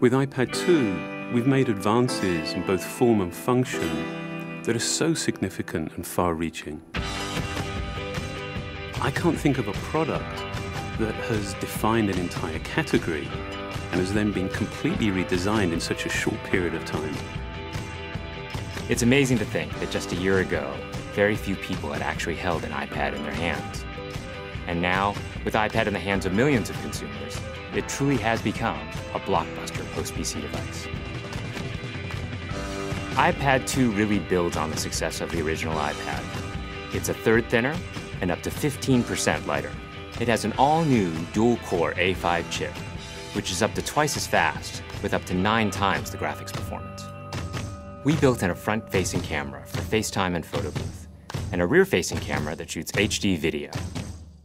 With iPad 2, we've made advances in both form and function that are so significant and far-reaching. I can't think of a product that has defined an entire category and has then been completely redesigned in such a short period of time. It's amazing to think that just a year ago, very few people had actually held an iPad in their hands. And now, with iPad in the hands of millions of consumers, it truly has become a blockbuster post-PC device. iPad 2 really builds on the success of the original iPad. It's a third thinner and up to 15% lighter. It has an all-new dual-core A5 chip, which is up to twice as fast, with up to 9 times the graphics performance. We built in a front-facing camera for FaceTime and photo booth, and a rear-facing camera that shoots HD video.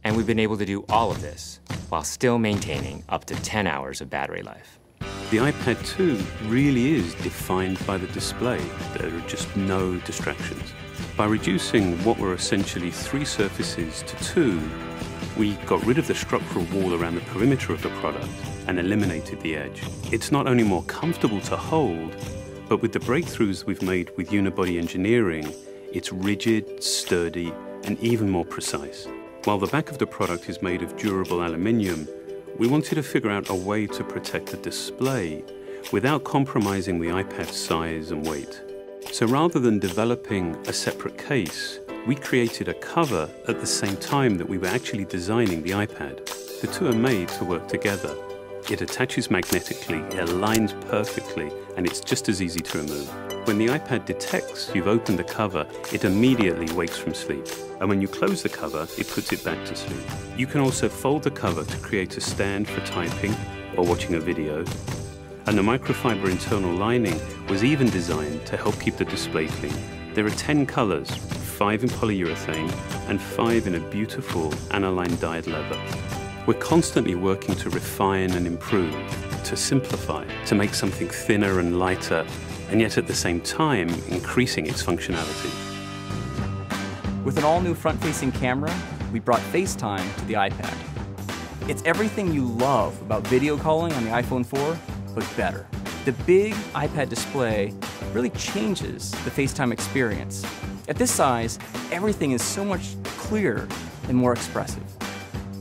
And we've been able to do all of this while still maintaining up to 10 hours of battery life. The iPad 2 really is defined by the display. There are just no distractions. By reducing what were essentially 3 surfaces to 2, we got rid of the structural wall around the perimeter of the product and eliminated the edge. It's not only more comfortable to hold, but with the breakthroughs we've made with unibody engineering, it's rigid, sturdy, and even more precise. While the back of the product is made of durable aluminium, we wanted to figure out a way to protect the display without compromising the iPad's size and weight. So rather than developing a separate case, we created a cover at the same time that we were actually designing the iPad. The two are made to work together. It attaches magnetically, it aligns perfectly, and it's just as easy to remove. When the iPad detects you've opened the cover, it immediately wakes from sleep. And when you close the cover, it puts it back to sleep. You can also fold the cover to create a stand for typing or watching a video. And the microfiber internal lining was even designed to help keep the display clean. There are 10 colors, 5 in polyurethane and 5 in a beautiful aniline dyed leather. We're constantly working to refine and improve, to simplify, to make something thinner and lighter, and yet at the same time, increasing its functionality. With an all-new front-facing camera, we brought FaceTime to the iPad. It's everything you love about video calling on the iPhone 4, but better. The big iPad display really changes the FaceTime experience. At this size, everything is so much clearer and more expressive.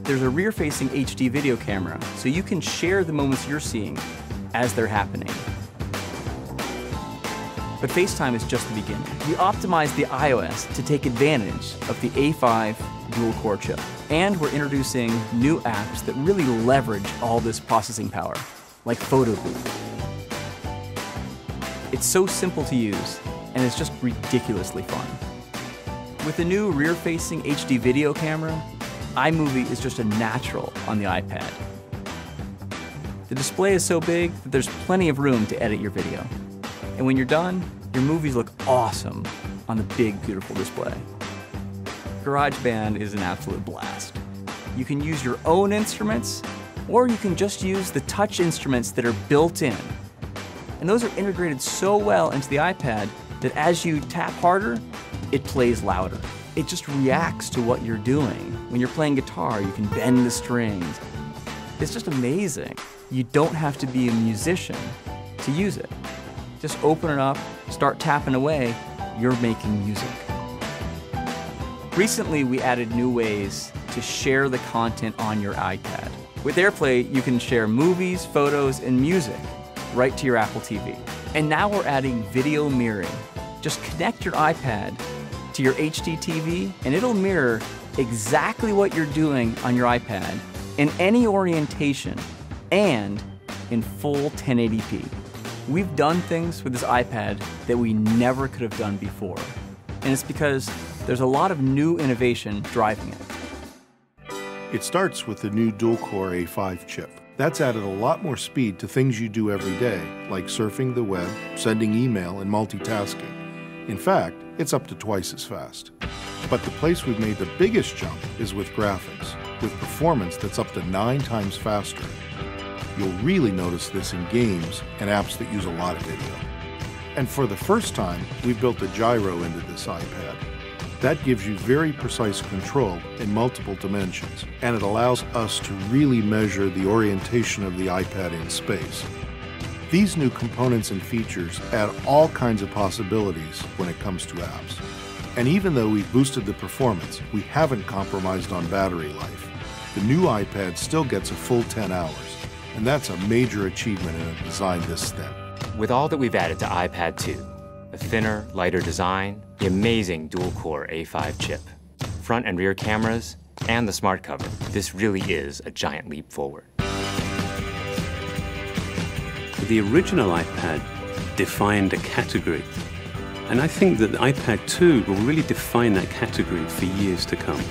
There's a rear-facing HD video camera, so you can share the moments you're seeing as they're happening. But FaceTime is just the beginning. We optimized the iOS to take advantage of the A5 dual-core chip. And we're introducing new apps that really leverage all this processing power, like Photo Booth. It's so simple to use, and it's just ridiculously fun. With the new rear-facing HD video camera, iMovie is just a natural on the iPad. The display is so big that there's plenty of room to edit your video. And when you're done, your movies look awesome on the big, beautiful display. GarageBand is an absolute blast. You can use your own instruments, or you can just use the touch instruments that are built in. And those are integrated so well into the iPad that as you tap harder, it plays louder. It just reacts to what you're doing. When you're playing guitar, you can bend the strings. It's just amazing. You don't have to be a musician to use it. Just open it up, start tapping away, you're making music. Recently, we added new ways to share the content on your iPad. With AirPlay, you can share movies, photos, and music right to your Apple TV. And now we're adding video mirroring. Just connect your iPad to your HD TV, and it'll mirror exactly what you're doing on your iPad in any orientation and in full 1080p. We've done things with this iPad that we never could have done before. And it's because there's a lot of new innovation driving it. It starts with the new dual-core A5 chip. That's added a lot more speed to things you do every day, like surfing the web, sending email, and multitasking. In fact, it's up to twice as fast. But the place we've made the biggest jump is with graphics, with performance that's up to 9 times faster. You'll really notice this in games and apps that use a lot of video. And for the first time, we've built a gyro into this iPad. That gives you very precise control in multiple dimensions, and it allows us to really measure the orientation of the iPad in space. These new components and features add all kinds of possibilities when it comes to apps. And even though we've boosted the performance, we haven't compromised on battery life. The new iPad still gets a full 10 hours, and that's a major achievement in a design this thin. With all that we've added to iPad 2, a thinner, lighter design, the amazing dual-core A5 chip, front and rear cameras, and the smart cover, this really is a giant leap forward. The original iPad defined a category, and I think that the iPad 2 will really define that category for years to come.